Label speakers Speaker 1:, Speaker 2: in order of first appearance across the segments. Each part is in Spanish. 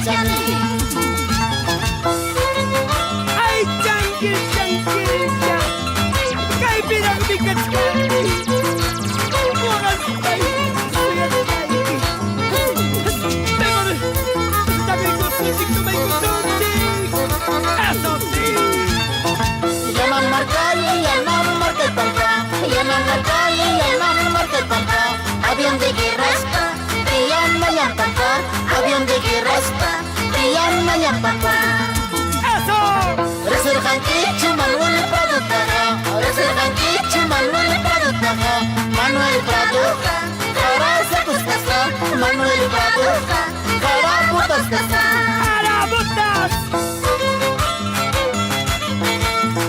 Speaker 1: chanqui.
Speaker 2: Ay, chanqui, chanquilla. Caipira, mi cachcani. Moras, ay, soy el chanqui. Demon, dame el cosuchi, toma el cosuchi. Eso sí.
Speaker 1: Llaman marcali, llaman marca el pampa. Llaman marcali, llaman marca el pampa. Avión de guerra está, te llama pampa. Avión de guerra está, te llama pampa.
Speaker 2: Eso.
Speaker 1: Resurjan Kichu, Manuel Prado Taja. Resurjan Kichu, Manuel Prado Taja. Manuel Prado, Jaraza Cuscasa. Manuel Prado, Jaraputas Casa.
Speaker 2: ¡Arabotas!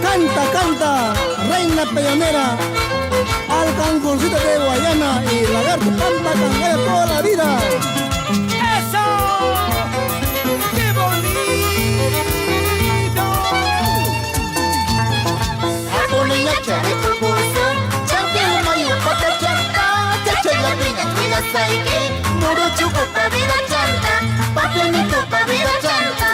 Speaker 3: Canta, canta, reina peleonera, al cangoncito de Guayana y lagarto canta cangaya toda la vida.
Speaker 2: ¡Eso! ¡Qué bonito!
Speaker 1: Niña chare pupuso, champion mayo pata chanta, chacho la piña cuida saike, muro chupo pa vida chanta, papelito pa vida chanta.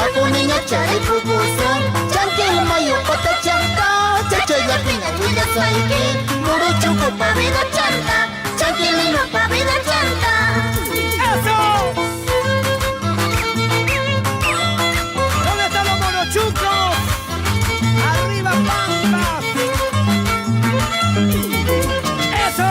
Speaker 1: Ako niña chare pupuso, champion mayo pata chanta, chacho la piña cuida saike, muro chupo pa vida chanta, champion pa vida chanta.
Speaker 2: ¡Eso! ¿Dónde están los monochucos? ¡Arriba, Pampas! ¡Eso!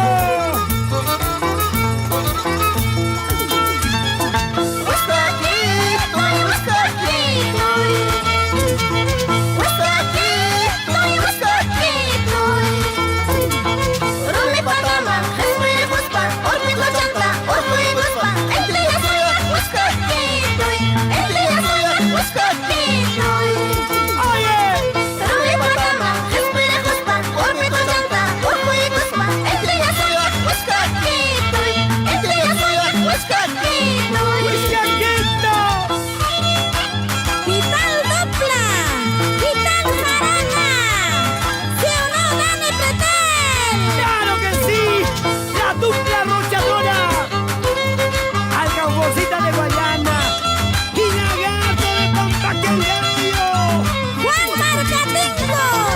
Speaker 4: Juan Marcatingo.